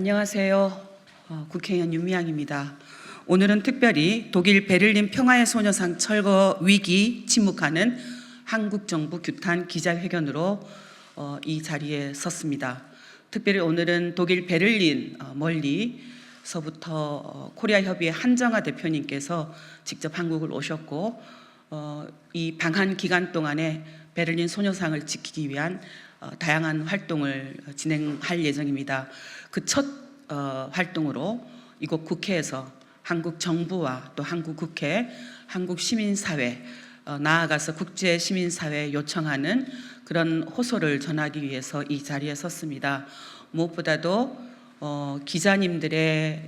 안녕하세요. 국회의원 윤미향입니다. 오늘은 특별히 독일 베를린 평화의 소녀상 철거 위기 침묵하는 한국 정부 규탄 기자회견으로 이 자리에 섰습니다. 특별히 오늘은 독일 베를린 멀리서부터 코리아 협의회 한정아 대표님께서 직접 한국을 오셨고 이 방한 기간 동안에 베를린 소녀상을 지키기 위한 다양한 활동을 진행할 예정입니다. 그 첫 활동으로 이곳 국회에서 한국 정부와 또 한국 국회, 한국 시민사회, 나아가서 국제 시민사회에 요청하는 그런 호소를 전하기 위해서 이 자리에 섰습니다. 무엇보다도 기자님들의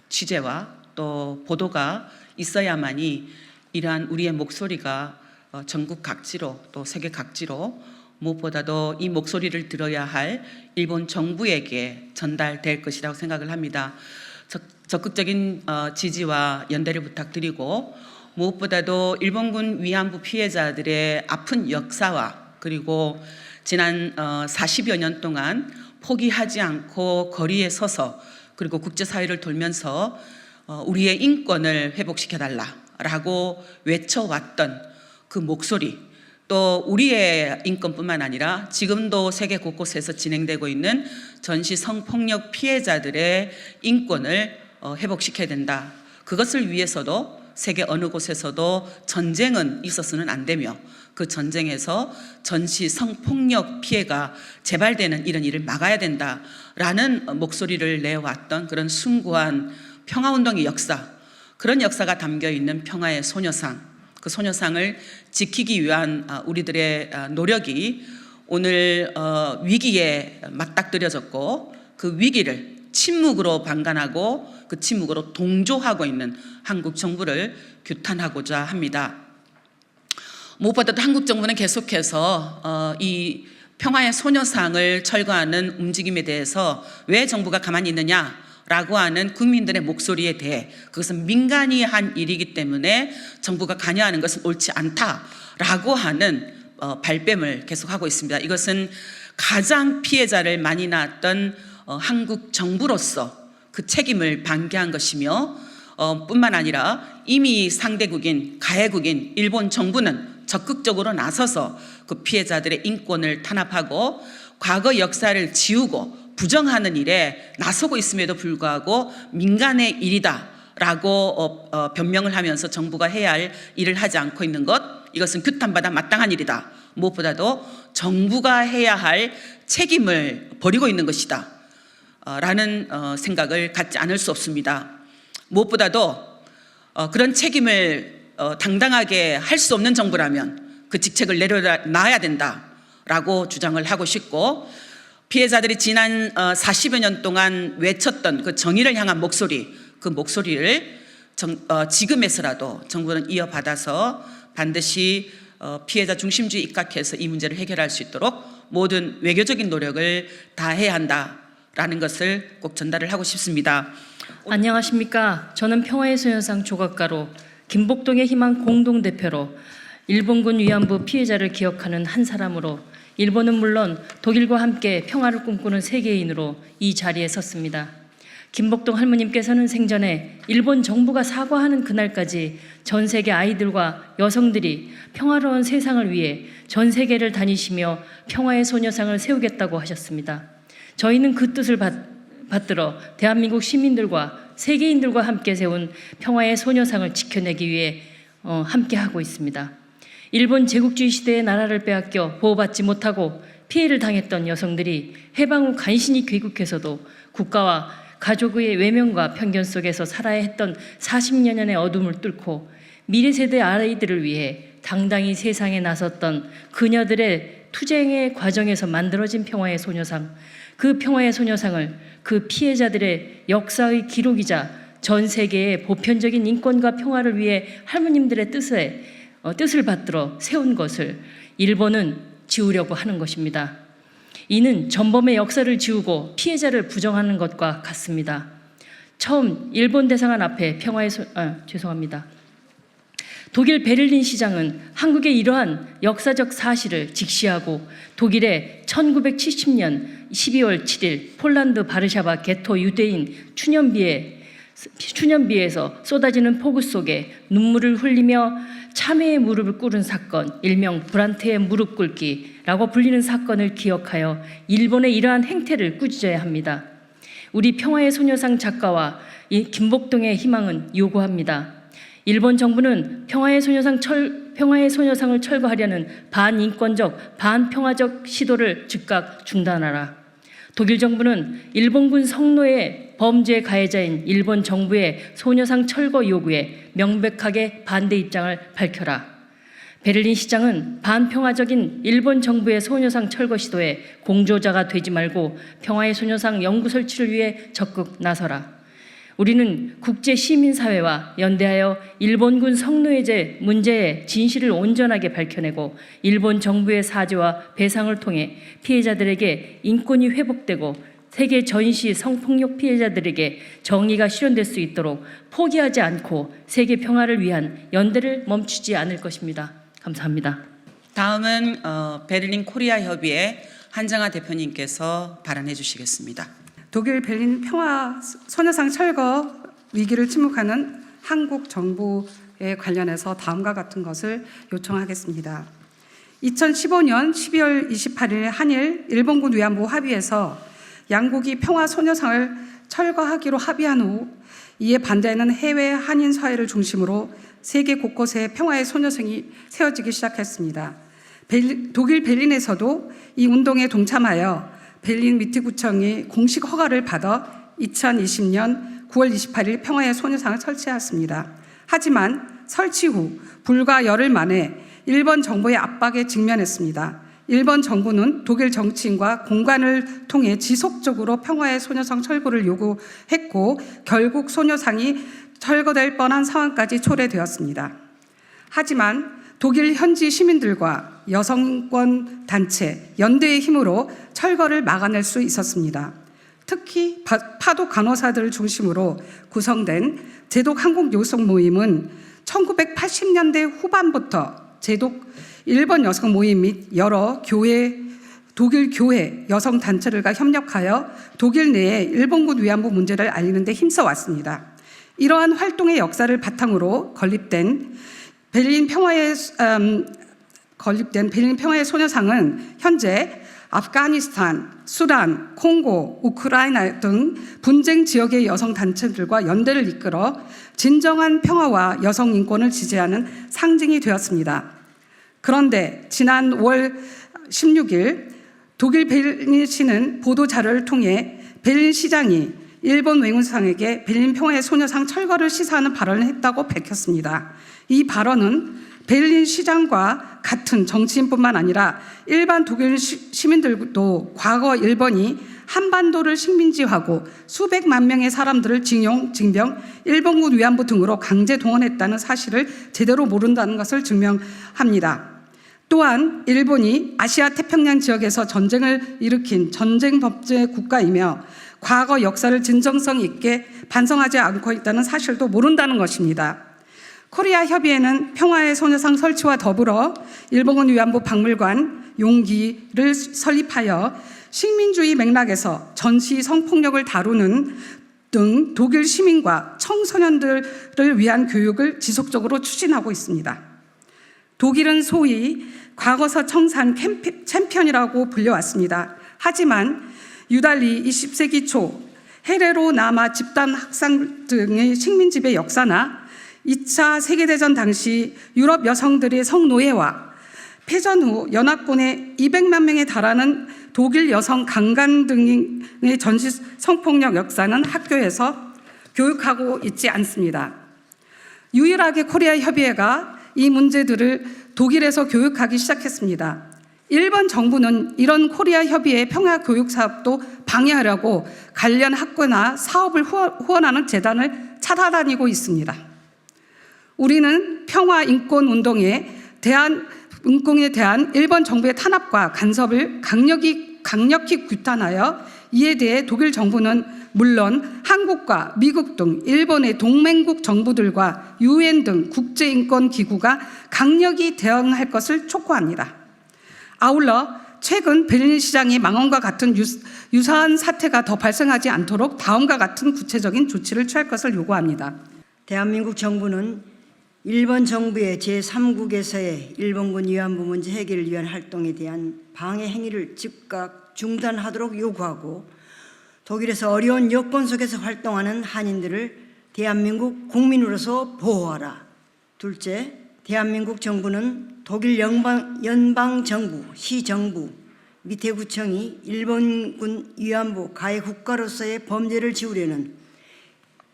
취재와 또 보도가 있어야만이 이러한 우리의 목소리가 전국 각지로 또 세계 각지로 무엇보다도 이 목소리를 들어야 할 일본 정부에게 전달될 것이라고 생각을 합니다. 적극적인 지지와 연대를 부탁드리고 무엇보다도 일본군 위안부 피해자들의 아픈 역사와 그리고 지난 40여 년 동안 포기하지 않고 거리에 서서 그리고 국제사회를 돌면서 우리의 인권을 회복시켜달라라고 외쳐왔던 그 목소리, 또 우리의 인권뿐만 아니라 지금도 세계 곳곳에서 진행되고 있는 전시 성폭력 피해자들의 인권을 회복시켜야 된다. 그것을 위해서도 세계 어느 곳에서도 전쟁은 있어서는 안 되며 그 전쟁에서 전시 성폭력 피해가 재발되는 이런 일을 막아야 된다라는 목소리를 내왔던 그런 숭고한 평화운동의 역사, 그런 역사가 담겨있는 평화의 소녀상, 그 소녀상을 지키기 위한 우리들의 노력이 오늘 위기에 맞닥뜨려졌고 그 위기를 침묵으로 방관하고 그 침묵으로 동조하고 있는 한국 정부를 규탄하고자 합니다. 무엇보다도 한국 정부는 계속해서 이 평화의 소녀상을 철거하는 움직임에 대해서 왜 정부가 가만히 있느냐 라고 하는 국민들의 목소리에 대해 그것은 민간이 한 일이기 때문에 정부가 관여하는 것은 옳지 않다라고 하는 발뺌을 계속하고 있습니다. 이것은 가장 피해자를 많이 낳았던 한국 정부로서 그 책임을 방기한 것이며 뿐만 아니라 이미 상대국인 가해국인 일본 정부는 적극적으로 나서서 그 피해자들의 인권을 탄압하고 과거 역사를 지우고 부정하는 일에 나서고 있음에도 불구하고 민간의 일이다라고 변명을 하면서 정부가 해야 할 일을 하지 않고 있는 것, 이것은 규탄받아 마땅한 일이다. 무엇보다도 정부가 해야 할 책임을 버리고 있는 것이다 라는 생각을 갖지 않을 수 없습니다. 무엇보다도 그런 책임을 당당하게 할 수 없는 정부라면 그 직책을 내려놔야 된다라고 주장을 하고 싶고, 피해자들이 지난 40여 년 동안 외쳤던 그 정의를 향한 목소리, 그 목소리를 지금에서라도 정부는 이어받아서 반드시 피해자 중심주의 입각해서 이 문제를 해결할 수 있도록 모든 외교적인 노력을 다해야 한다라는 것을 꼭 전달을 하고 싶습니다. 안녕하십니까. 저는 평화의 소녀상 조각가로 김복동의 희망 공동대표로 일본군 위안부 피해자를 기억하는 한 사람으로 일본은 물론 독일과 함께 평화를 꿈꾸는 세계인으로 이 자리에 섰습니다. 김복동 할머님께서는 생전에 일본 정부가 사과하는 그날까지 전 세계 아이들과 여성들이 평화로운 세상을 위해 전 세계를 다니시며 평화의 소녀상을 세우겠다고 하셨습니다. 저희는 그 뜻을 받들어 대한민국 시민들과 세계인들과 함께 세운 평화의 소녀상을 지켜내기 위해 함께하고 있습니다. 일본 제국주의 시대의 나라를 빼앗겨 보호받지 못하고 피해를 당했던 여성들이 해방 후 간신히 귀국해서도 국가와 가족의 외면과 편견 속에서 살아야 했던 40여 년의 어둠을 뚫고 미래 세대 아이들을 위해 당당히 세상에 나섰던 그녀들의 투쟁의 과정에서 만들어진 평화의 소녀상, 그 평화의 소녀상을 그 피해자들의 역사의 기록이자 전 세계의 보편적인 인권과 평화를 위해 할머님들의 뜻을 받들어 세운 것을 일본은 지우려고 하는 것입니다. 이는 전범의 역사를 지우고 피해자를 부정하는 것과 같습니다. 처음 일본 대사관 앞에 독일 베를린 시장은 한국의 이러한 역사적 사실을 직시하고 독일의 1970년 12월 7일 폴란드 바르샤바 게토 유대인 추념비에서 쏟아지는 폭우 속에 눈물을 흘리며 참회의 무릎을 꿇은 사건, 일명 브란트의 무릎 꿇기라고 불리는 사건을 기억하여 일본의 이러한 행태를 꾸짖어야 합니다. 우리 평화의 소녀상 작가와 이 김복동의 희망은 요구합니다. 일본 정부는 평화의 소녀상을 철거하려는 반인권적, 반평화적 시도를 즉각 중단하라. 독일 정부는 일본군 성노예 범죄 가해자인 일본 정부의 소녀상 철거 요구에 명백하게 반대 입장을 밝혀라. 베를린 시장은 반평화적인 일본 정부의 소녀상 철거 시도에 공조자가 되지 말고 평화의 소녀상 영구 설치를 위해 적극 나서라. 우리는 국제 시민사회와 연대하여 일본군 성노예제 문제의 진실을 온전하게 밝혀내고 일본 정부의 사죄와 배상을 통해 피해자들에게 인권이 회복되고 세계 전시 성폭력 피해자들에게 정의가 실현될 수 있도록 포기하지 않고 세계 평화를 위한 연대를 멈추지 않을 것입니다. 감사합니다. 다음은 베를린 코리아 협의회 한정아 대표님께서 발언해 주시겠습니다. 독일 베를린 평화 소녀상 철거 위기를 침묵하는 한국 정부에 관련해서 다음과 같은 것을 요청하겠습니다. 2015년 12월 28일 한일 일본군 위안부 합의에서 양국이 평화 소녀상을 철거하기로 합의한 후 이에 반대하는 해외 한인 사회를 중심으로 세계 곳곳에 평화의 소녀상이 세워지기 시작했습니다. 독일 베를린에서도 이 운동에 동참하여 베를린 미트구청이 공식 허가를 받아 2020년 9월 28일 평화의 소녀상을 설치했습니다. 하지만 설치 후 불과 열흘 만에 일본 정부의 압박에 직면했습니다. 일본 정부는 독일 정치인과 공관을 통해 지속적으로 평화의 소녀상 철거를 요구했고 결국 소녀상이 철거될 뻔한 상황까지 초래되었습니다. 하지만 독일 현지 시민들과 여성권 단체, 연대의 힘으로 철거를 막아낼 수 있었습니다. 특히 파독 간호사들을 중심으로 구성된 제독 한국 여성 모임은 1980년대 후반부터 제독 일본 여성 모임 및 여러 독일 교회 여성 단체들과 협력하여 독일 내에 일본군 위안부 문제를 알리는 데 힘써 왔습니다. 이러한 활동의 역사를 바탕으로 건립된 베를린 평화의 소녀상은 현재 아프가니스탄, 수단, 콩고, 우크라이나 등 분쟁 지역의 여성 단체들과 연대를 이끌어 진정한 평화와 여성 인권을 지지하는 상징이 되었습니다. 그런데 지난 5월 16일 독일 베를린시는 보도자료를 통해 베를린 시장이 일본 외무상에게 베를린 평화의 소녀상 철거를 시사하는 발언을 했다고 밝혔습니다. 이 발언은 베를린 시장과 같은 정치인뿐만 아니라 일반 독일 시민들도 과거 일본이 한반도를 식민지화하고 수백만 명의 사람들을 징용, 징병, 일본군 위안부 등으로 강제 동원했다는 사실을 제대로 모른다는 것을 증명합니다. 또한 일본이 아시아 태평양 지역에서 전쟁을 일으킨 전쟁 범죄 국가이며 과거 역사를 진정성 있게 반성하지 않고 있다는 사실도 모른다는 것입니다. 코리아 협의회는 평화의 소녀상 설치와 더불어 일본군 위안부 박물관 용기를 설립하여 식민주의 맥락에서 전시 성폭력을 다루는 등 독일 시민과 청소년들을 위한 교육을 지속적으로 추진하고 있습니다. 독일은 소위 과거사 청산 챔피언이라고 불려왔습니다. 하지만 유달리 20세기 초 헤레로 남아 집단 학살 등의 식민지배 역사나 2차 세계대전 당시 유럽 여성들의 성노예와 패전 후 연합군의 200만 명에 달하는 독일 여성 강간 등의 전시 성폭력 역사는 학교에서 교육하고 있지 않습니다. 유일하게 코리아 협의회가 이 문제들을 독일에서 교육하기 시작했습니다. 일본 정부는 이런 코리아 협의회 평화 교육 사업도 방해하려고 관련 학교나 사업을 후원하는 재단을 찾아다니고 있습니다. 우리는 평화 인권 운동에 대한 일본 정부의 탄압과 간섭을 강력히 규탄하여 이에 대해 독일 정부는 물론 한국과 미국 등 일본의 동맹국 정부들과 UN 등 국제인권기구가 강력히 대응할 것을 촉구합니다. 아울러 최근 베를린 시장의 망언과 같은 유사한 사태가 더 발생하지 않도록 다음과 같은 구체적인 조치를 취할 것을 요구합니다. 대한민국 정부는 일본 정부의 제3국에서의 일본군 위안부 문제 해결을 위한 활동에 대한 방해 행위를 즉각 중단하도록 요구하고, 독일에서 어려운 여건 속에서 활동하는 한인들을 대한민국 국민으로서 보호하라. 둘째, 대한민국 정부는 독일 연방정부, 시정부, 밑에 구청이 일본군 위안부 가해 국가로서의 범죄를 지우려는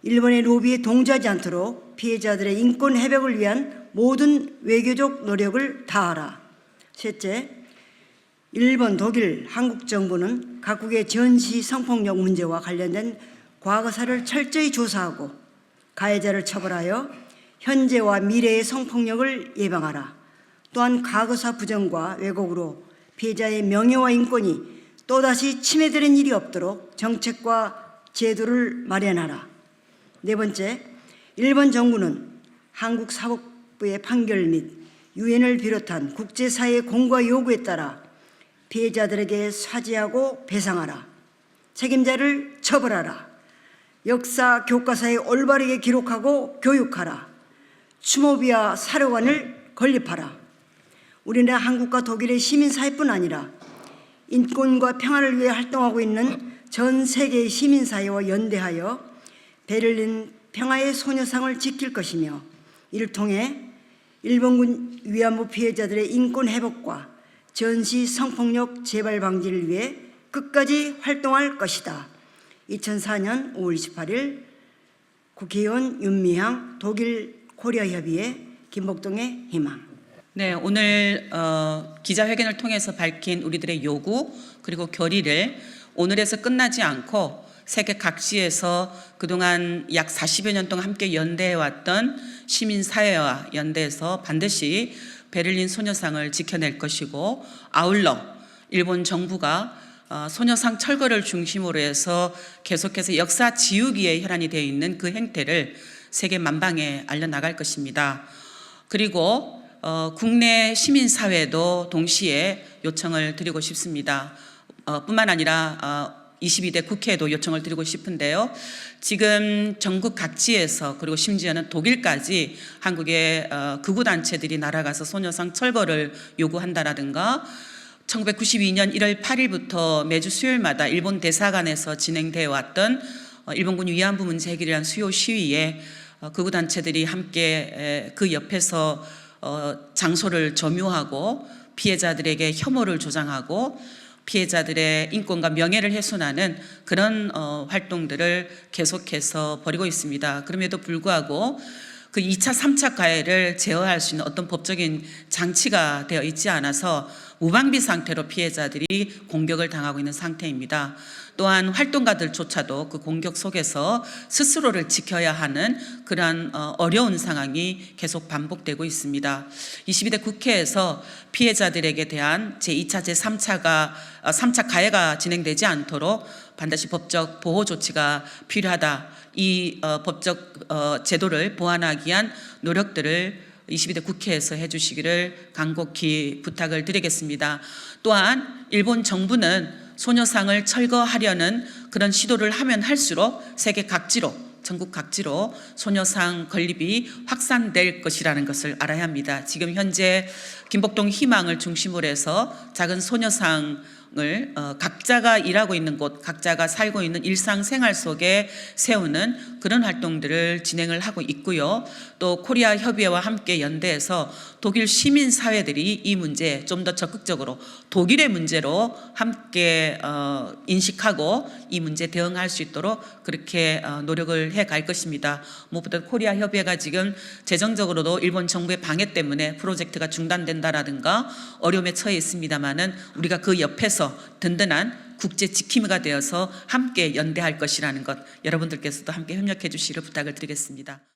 일본의 로비에 동조하지 않도록 피해자들의 인권 회복을 위한 모든 외교적 노력을 다하라. 셋째, 일본, 독일, 한국 정부는 각국의 전시 성폭력 문제와 관련된 과거사를 철저히 조사하고 가해자를 처벌하여 현재와 미래의 성폭력을 예방하라. 또한 과거사 부정과 왜곡으로 피해자의 명예와 인권이 또다시 침해되는 일이 없도록 정책과 제도를 마련하라. 네 번째, 일본 정부는 한국 사법부의 판결 및 유엔을 비롯한 국제사회의 공과 요구에 따라 피해자들에게 사죄하고 배상하라. 책임자를 처벌하라. 역사 교과서에 올바르게 기록하고 교육하라. 추모비와 사료관을 건립하라. 우리나라, 한국과 독일의 시민사회뿐 아니라 인권과 평화를 위해 활동하고 있는 전 세계의 시민사회와 연대하여 베를린 평화의 소녀상을 지킬 것이며, 이를 통해 일본군 위안부 피해자들의 인권 회복과 전시 성폭력 재발 방지를 위해 끝까지 활동할 것이다. 2004년 5월 28일 국회의원 윤미향, 독일 코리아 협의회, 김복동의 희망. 네, 오늘 기자회견을 통해서 밝힌 우리들의 요구 그리고 결의를 오늘에서 끝나지 않고 세계 각지에서 그동안 약 40여 년 동안 함께 연대해왔던 시민사회와 연대해서 반드시 베를린 소녀상을 지켜낼 것이고, 아울러 일본 정부가 소녀상 철거를 중심으로 해서 계속해서 역사 지우기에 혈안이 되어 있는 그 행태를 세계 만방에 알려나갈 것입니다. 그리고 국내 시민사회도 동시에 요청을 드리고 싶습니다. 뿐만 아니라 22대 국회에도 요청을 드리고 싶은데요. 지금 전국 각지에서, 그리고 심지어는 독일까지 한국의 극우단체들이 날아가서 소녀상 철거를 요구한다라든가, 1992년 1월 8일부터 매주 수요일마다 일본 대사관에서 진행되어 왔던 일본군 위안부 문제 해결을 위한 수요 시위에 극우단체들이 함께 그 옆에서 장소를 점유하고 피해자들에게 혐오를 조장하고 피해자들의 인권과 명예를 훼손하는 그런 활동들을 계속해서 벌이고 있습니다. 그럼에도 불구하고 그 2차, 3차 가해를 제어할 수 있는 어떤 법적인 장치가 되어 있지 않아서 무방비 상태로 피해자들이 공격을 당하고 있는 상태입니다. 또한 활동가들조차도 그 공격 속에서 스스로를 지켜야 하는 그러한 어려운 상황이 계속 반복되고 있습니다. 22대 국회에서 피해자들에게 대한 제2차, 제3차 가해가 진행되지 않도록 반드시 법적 보호 조치가 필요하다. 이 법적 제도를 보완하기 위한 노력들을 22대 국회에서 해주시기를 간곡히 부탁을 드리겠습니다. 또한 일본 정부는 소녀상을 철거하려는 그런 시도를 하면 할수록 세계 각지로, 전국 각지로 소녀상 건립이 확산될 것이라는 것을 알아야 합니다. 지금 현재 김복동 희망을 중심으로 해서 작은 소녀상을 각자가 일하고 있는 곳, 각자가 살고 있는 일상생활 속에 세우는 그런 활동들을 진행을 하고 있고요. 또 코리아 협의회와 함께 연대해서 독일 시민사회들이 이 문제에 좀 더 적극적으로 독일의 문제로 함께 인식하고 이 문제에 대응할 수 있도록 그렇게 노력을 해갈 것입니다. 무엇보다 코리아 협의회가 지금 재정적으로도 일본 정부의 방해 때문에 프로젝트가 중단된다라든가 어려움에 처해 있습니다마는 우리가 그 옆에서 든든한 국제 지킴이가 되어서 함께 연대할 것이라는 것, 여러분들께서도 함께 협력해 주시기를 부탁을 드리겠습니다.